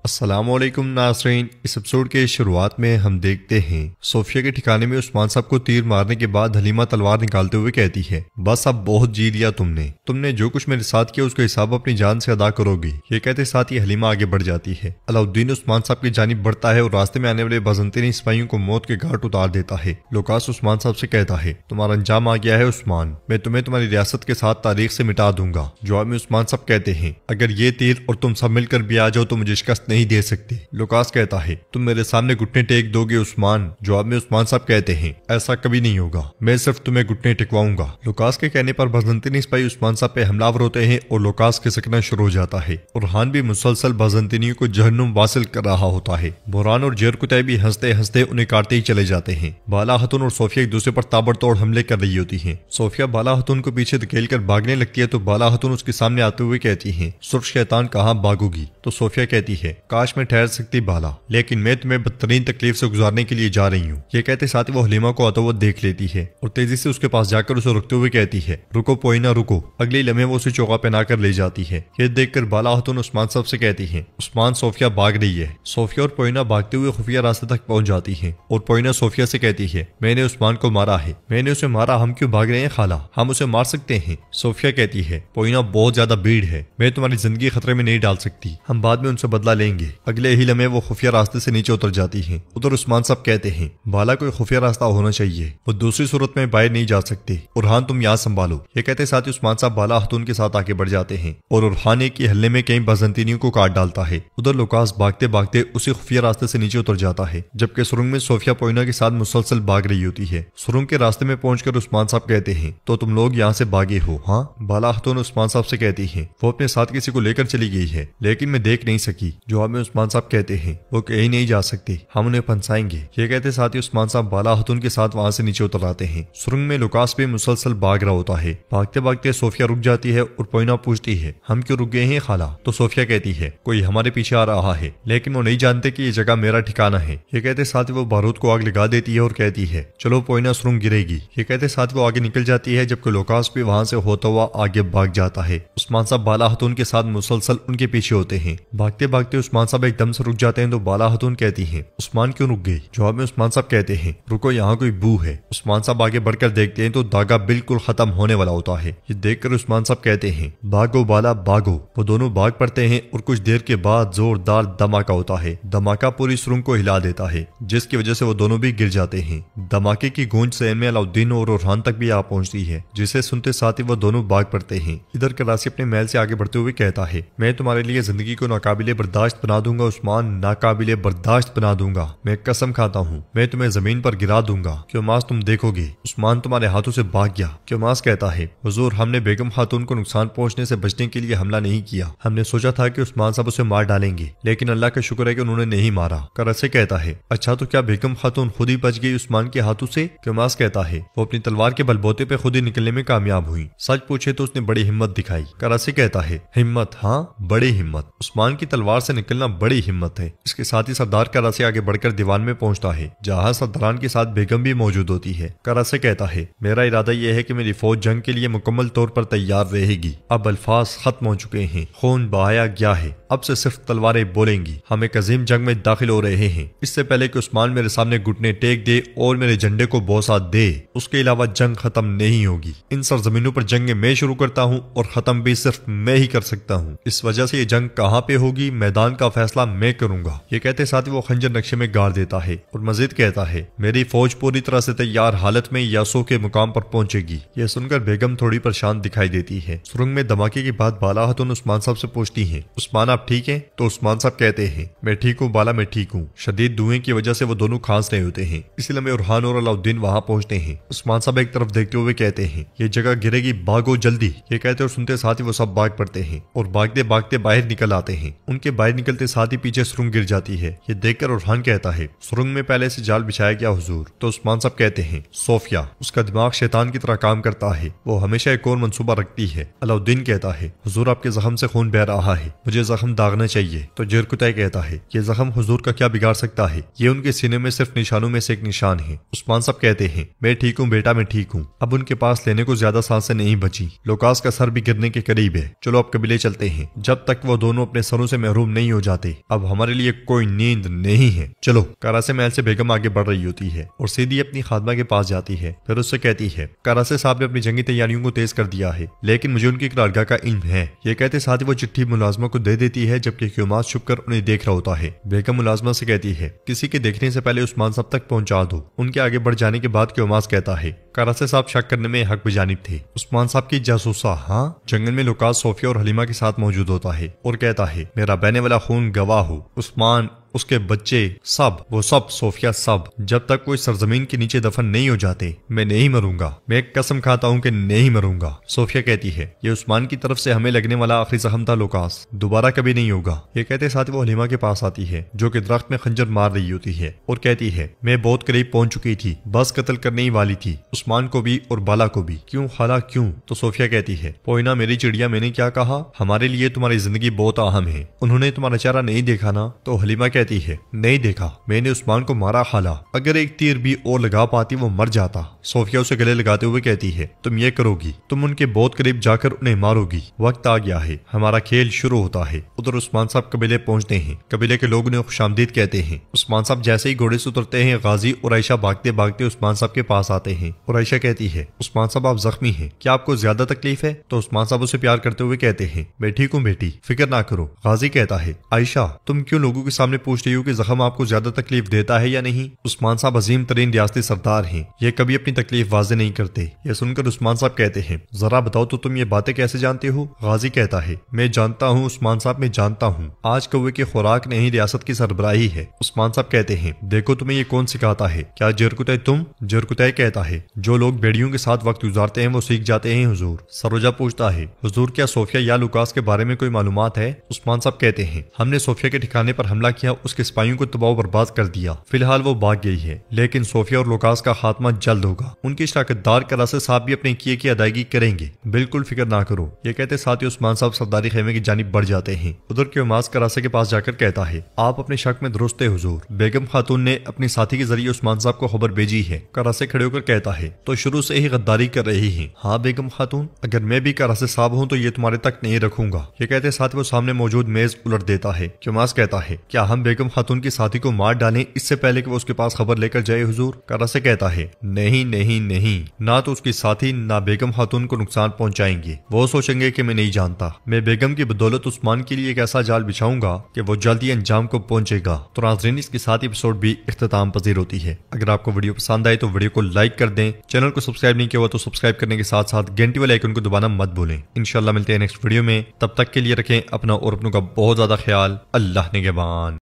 अस्सलामुअलैकुम नाज़रीन। इस एपिसोड के शुरुआत में हम देखते हैं सोफिया के ठिकाने में उस्मान साहब को तीर मारने के बाद हलीमा तलवार निकालते हुए कहती है, बस अब बहुत जी लिया तुमने जो कुछ मेरे साथ किया उसका हिसाब अपनी जान से अदा करोगी। ये कहते साथ ही हलीमा आगे बढ़ जाती है। अलाउद्दीन उस्मान साहब की जानिब बढ़ता है और रास्ते में आने वाले बाज़ंतीनी सिपाहियों को मौत के घाट उतार देता है। लुकास उस्मान साहब से कहता है, तुम्हारा अंजाम आ गया है उस्मान, मैं तुम्हें तुम्हारी रियासत के साथ तारीख से मिटा दूंगा। जवाब में उस्मान साहब कहते हैं, अगर ये तीर और तुम सब मिलकर भी आ जाओ तो मुझे शिकस्त नहीं दे सकते। लुकास कहता है, तुम मेरे सामने घुटने टेक दोगे उस्मान। जवाब में उस्मान साहब कहते हैं, ऐसा कभी नहीं होगा, मैं सिर्फ तुम्हें घुटने टिकवाऊंगा। लुकास के कहने पर बाज़ंतीनी सिपाही उस्मान साहब पे हमलावर होते हैं और लुकास खिसकना शुरू हो जाता है। बुरहान भी मुसलसल बाज़ंतीनियों को जहन्नुम वासिल कर रहा होता है। बुरहान और जेर कुतै भी हंसते हंसते उन्हें काटते ही चले जाते हैं। बाला हतून और सोफिया एक दूसरे पर ताबड़तोड़ हमले कर रही होती है। सोफिया बाला हतून को पीछे धकेल कर भागने लगती है तो बाला हतून उसके सामने आते हुए कहती है, सुर्ख शैतान कहाँ भागोगी। तो सोफिया कहती है, काश मैं ठहर सकती बाला, लेकिन मैं तुम्हें बदतरीन तकलीफ से गुजारने के लिए जा रही हूँ। ये कहते साथ ही वो हलीमा को आता हुआ देख लेती है और तेजी से उसके पास जाकर उसे रुकते हुए कहती है, रुको पोइना रुको। अगले लम्हे वो उसे चौका पहना कर ले जाती है। ये देखकर बाला हतून उस्मान साहब से कहती है, उस्मान सोफिया भाग रही है। सोफिया और पोइना भागते हुए खुफिया रास्ते तक पहुंच जाती है और पोइना सोफिया से कहती है, मैंने उस्मान को मारा है। मैंने उसे मारा, हम क्यों भाग रहे हैं खाला, हम उसे मार सकते हैं। सोफिया कहती है, पोइना बहुत ज्यादा भीड़ है, मैं तुम्हारी जिंदगी खतरे में नहीं डाल सकती, हम बाद में उनसे बदला लेंगे। अगले ही लम्हे वो खुफिया रास्ते से नीचे उतर जाती है। उधर उस्मान साहब कहते हैं, बाला कोई खुफिया रास्ता होना चाहिए, वो दूसरी सूरत में बाहर नहीं जा सकते। उरहान तुम यहाँ संभालो। ये कहते साथ ही उस्मान साहब बाला हतून के साथ आगे बढ़ जाते हैं और उरहान एक हल्ले में कई बाज़ंतीनियों को काट डालता है। उधर लुकास भागते भागते उसी खुफिया रास्ते से नीचे उतर जाता है, जबकि सुरंग में सोफिया पोइना के साथ मुसलसल भाग रही होती है। सुरंग के रास्ते में पहुंचकर उस्मान साहब कहते हैं, तो तुम लोग यहाँ से भागे हो। हाँ, बाला हतून उस्मान साहब से कहती है, वो अपने साथ किसी को लेकर चली गई है, लेकिन मैं देख नहीं सकी। जवाब में उस्मान साहब कहते हैं, वो कहीं नहीं जा सकते, हम उन्हें फंसाएंगे। ये कहते साथ ही उस्मान साहब बाला हतून के साथ वहां से नीचे उतर आते हैं। सुरंग में लुकास भी मुसलसल भाग रहा होता है। भागते भागते सोफिया रुक जाती है और पोइना पूछती है, हम क्यों रुक गए हैं खाला। तो सोफिया कहती है, कोई हमारे पीछे आ रहा है, लेकिन वो नहीं जानते कि ये जगह मेरा ठिकाना है। ये कहते साथ ही वो बारूद को आग लगा देती है और कहती है, चलो पोइना सुरंग गिरेगी। ये कहते साथ वो आगे निकल जाती है, जबकि लुकास भी वहां से होता हुआ आगे भाग जाता है। उस्मान साहब बाला हतून के साथ मुसलसल उनके पीछे होते हैं। भागते भागते उस्मान साहब एकदम से रुक जाते हैं तो बाला हतून कहती है, उस्मान क्यों रुक गई। जवाब में उस्मान साहब कहते हैं, रुको यहाँ कोई बू है। उस्मान साहब आगे बढ़कर देखते हैं तो धागा बिल्कुल खत्म होने वाला होता है। ये देखकर उस्मान साहब कहते हैं, भागो बाला भागो। वो दोनों भाग पड़ते हैं और कुछ देर के बाद जोरदार धमाका होता है। धमाका पूरी सुरंग को हिला देता है, जिसकी वजह से वो दोनों भी गिर जाते हैं। धमाके की गूंज से में अलाउद्दीन और उरहान तक भी आ पहुंचती है, जिसे सुनते साथ ही वो दोनों भाग पड़ते हैं। इधर करासी अपने महल से आगे बढ़ते हुए कहता है, मैं तुम्हारे लिए जिंदगी को नाकाबिले बर्दाश्त बना दूंगा उस्मान, नाकाबिले बर्दाश्त बना दूंगा। मैं कसम खाता हूँ, मैं तुम्हें जमीन पर गिरा दूंगा, क्योमास तुम देखोगे। उस्मान तुम्हारे हाथों से भाग गया। क्योमास कहता है, हुजूर हमने बेगम खातून को नुकसान पहुंचने से बचने के लिए हमला नहीं किया, हमने सोचा था कि उस्मान साहब उसे मार डालेंगे, लेकिन अल्लाह का शुक्र है कि उन्होंने नहीं मारा। करासी कहता है, अच्छा तो क्या बेगम खातून खुद ही बच गई उस्मान के हाथों से। क्योमास कहता है, वो अपनी तलवार के बलबोते पे खुद ही निकलने में कामयाब हुई। सच पूछे तो उसने बड़ी हिम्मत दिखाई। करासी कहता है, हिम्मत, हाँ बड़ी हिम्मत, उस्मान की तलवार से निकलना बड़ी हिम्मत है। इसके साथ ही सरदार करासी आगे बढ़कर दीवान में पहुंचता है, जहां सरदारान के साथ बेगम भी मौजूद होती है। करासी कहता है, मेरा इरादा यह है कि मेरी फौज जंग के लिए मुकम्मल तौर पर तैयार रहेगी। अब अल्फाज खत्म हो चुके हैं, खून बहाया गया है, अब से सिर्फ तलवारें बोलेंगी। हम एक अजीम जंग में दाखिल हो रहे हैं। इससे पहले कि उस्मान मेरे सामने घुटने टेक दे और मेरे झंडे को बोसा दे, उसके अलावा जंग खत्म नहीं होगी। इन सरजमीनों पर जंग मैं शुरू करता हूँ और खत्म भी सिर्फ मैं ही कर सकता हूँ। इस वजह से ये जंग कहाँ पे होगी, मैदान का फैसला मैं करूंगा। ये कहते साथ ही वो खंजर नक्शे में गाड़ देता है और मजीद कहता है, मेरी फौज पूरी तरह से तैयार हालत में यासो के मुकाम पर पहुंचेगी। यह सुनकर बेगम थोड़ी परेशान दिखाई देती है। सुरंग में धमाके के बाद बाला हतून उस्मान साहब से पूछती है, उस्मान आप ठीक हैं। तो उस्मान साहब कहते हैं, मैं ठीक हूँ बाला, मैं ठीक हूँ। शदीद धुएं की वजह से वो दोनों खांस रहे होते हैं, इसलिए मैं उरहान और अलाउद्दीन वहां पहुंचते हैं। उस्मान साहब एक तरफ देखते हुए कहते हैं, ये जगह गिरेगी, भागो जल्दी। ये कहते और सुनते साथ ही वो सब भाग पड़ते हैं और भागते भागते बाहर निकल आते हैं। उनके बाहर निकलते साथ ही पीछे सुरंग गिर जाती है। ये देखकर उरहान कहता है, सुरंग में पहले से जाल बिछाया गया हुजूर। तो उस्मान साहब कहते हैं, सोफिया, उसका दिमाग शैतान की तरह काम करता है, वो हमेशा एक और मंसूबा रखती है। अलाउद्दीन कहता है, हुजूर आपके जख्म से खून बह रहा है, मुझे जख्म दागना चाहिए। तो जेर कुतै कहता है, ये जख्म हुजूर का क्या बिगाड़ सकता है, ये उनके सीने में सिर्फ निशानों में से एक निशान है। उस्मान साहब कहते हैं, मैं ठीक हूँ बेटा, मैं ठीक हूँ। अब उनके पास लेने को ज्यादा सांसें नहीं बची। लुकास का सर भी गिरने के करीब है, चलो अब कबीले चलते हैं। जब तक वो दोनों अपने सरों से महरूम नहीं हो हो जाते, अब हमारे लिए कोई नींद नहीं है, चलो। करासे महल से बेगम आगे बढ़ रही होती है और सीधी अपनी खादमा के पास जाती है। फिर उससे कहती है, करासे साहब ने अपनी जंगी तैयारियों को तेज कर दिया है, लेकिन मुझे उनकी करारगाह का इल्म है। ये कहते साथ ही वो चिट्ठी मुलाजमा को दे देती है, जबकि क्योमास छुपकर उन्हें देख रहा होता है। बेगम मुलाजमा से कहती है, किसी के देखने से पहले उस्मान साहब तक पहुंचा दो। उनके आगे बढ़ जाने के बाद क्योमास कहता है, करासे साहब शक करने में हक बजानिब थे। उस्मान साहब की जासूसा। हाँ। जंगल में लुकास सोफिया और हलीमा के साथ मौजूद होता है और कहता है, मेरा बहने वाला खून गवाह हो, उस्मान, उसके बच्चे, सब, वो सब, सोफिया सब, जब तक कोई सरजमीन के नीचे दफन नहीं हो जाते मैं नहीं मरूंगा। मैं कसम खाता हूँ कि नहीं मरूंगा। सोफिया कहती है, ये उस्मान की तरफ से हमें लगने वाला आखिरी जख्म था लुकास, दोबारा कभी नहीं होगा। ये कहते साथ वो हलीमा के पास आती है, जो कि दरख्त में खंजर मार रही होती है और कहती है, मैं बहुत करीब पहुंच चुकी थी, बस कत्ल करने ही वाली थी, उस्मान को भी और बाला को भी। क्यों खाला, क्यों? तो सोफिया कहती है, पोइना मेरी चिड़िया, मैंने क्या कहा, हमारे लिए तुम्हारी जिंदगी बहुत अहम है। उन्होंने तुम्हारा चेहरा नहीं देखा ना? तो हलीमा कहती है, नहीं देखा, मैंने उस्मान को मारा खाला, अगर एक तीर भी और लगा पाती वो मर जाता। सोफिया उसे गले लगाते हुए कहती है, तुम ये करोगी, तुम उनके बहुत करीब जाकर उन्हें मारोगी। वक्त आ गया है, हमारा खेल शुरू होता है। उधर उस्मान साहब कबीले पहुंचते हैं। कबीले के लोग उन्हें खुशामदीद कहते हैं। उस्मान साहब जैसे ही घोड़े से उतरते हैं, गाजी और आयशा भागते भागते उस्मान साहब के पास आते हैं और आयशा कहती है, उस्मान साहब आप जख्मी हैं, क्या आपको ज्यादा तकलीफ है? तो उस्मान साहब उसे प्यार करते हुए कहते हैं, मैं ठीक हूँ बेटी, फिक्र ना करो। गाजी कहता है, आयशा तुम क्यों लोगों के सामने पूछ रही हो कि जख्म आपको ज्यादा तकलीफ देता है या नहीं? उस्मान साहब अजीम तरीन रियासती सरदार हैं, ये कभी अपनी तकलीफ वाजे नहीं करते। यह सुनकर उस्मान साहब कहते हैं, जरा बताओ तो तुम ये बातें कैसे जानते हो? गाजी कहता है, मैं जानता हूँ उस्मान साहब, मैं जानता हूँ, आज कौवे की खुराक नहीं रियासत की सरबराही है। उस्मान साहब कहते हैं, देखो तुम्हें ये कौन सिखाता है, क्या जरकुतै तुम? जरकुतै कहता है, जो लोग बेड़ियों के साथ वक्त गुजारते हैं वो सीख जाते हैं हुजूर। सरोजा पूछता है, हुजूर क्या सोफिया या लुकास के बारे में कोई मालूमात है? उस्मान साहब कहते हैं, हमने सोफिया के ठिकाने पर हमला किया, उसके सिपाहियों को तबाह बर्बाद कर दिया, फिलहाल वो भाग गई है, लेकिन सोफिया और लुकास का खात्मा जल्द होगा। उनकी शराकतदार करासे साहब भी अपने किए की अदायगी करेंगे, बिल्कुल फिक्र ना करो। ये कहते साथ ही उस्मान साहब सरदारी खेमे की जानिब बढ़ जाते हैं। उधर क्योमास करासे के पास जाकर कहता है, आप अपने शक में दुरुस्त है हुजूर, बेगम खातून ने अपने साथी के जरिए उस्मान साहब को खबर भेजी है। करासे खड़े होकर कहता है, तो शुरू से ही गद्दारी कर रही है? हाँ बेगम खातून, अगर मैं भी करासे साहब हूँ तो ये तुम्हारे तक नहीं रखूंगा। ये कहते साथ वो सामने मौजूद मेज उलट देता है। क्योमास कहता है, क्या हम बेगम खातून की साथी को मार डालें इससे पहले कि वो उसके पास खबर लेकर जाए हुजूर? करासे कहता है, नहीं नहीं नहीं, ना तो उसकी साथी ना बेगम खातून को नुकसान पहुंचाएंगे। वो सोचेंगे कि मैं नहीं जानता। मैं बेगम की बदौलत उस्मान के लिए एक ऐसा जाल बिछाऊंगा कि वो जल्दी अंजाम को पहुंचेगा। तो नाज़रीन, इसके साथ एपिसोड भी इख्तिताम पजीर होती है। अगर आपको वीडियो पसंद आए तो वीडियो को लाइक कर दें, चैनल को सब्सक्राइब नहीं किया हुआ तो सब्सक्राइब करने के साथ साथ घंटी वाले आइकन को दबाना मत भूलें। इंशाल्लाह मिलते हैं नेक्स्ट वीडियो में, तब तक के लिए रखें अपना और अपनों का बहुत ज्यादा ख्याल। अल्लाह निगहबान।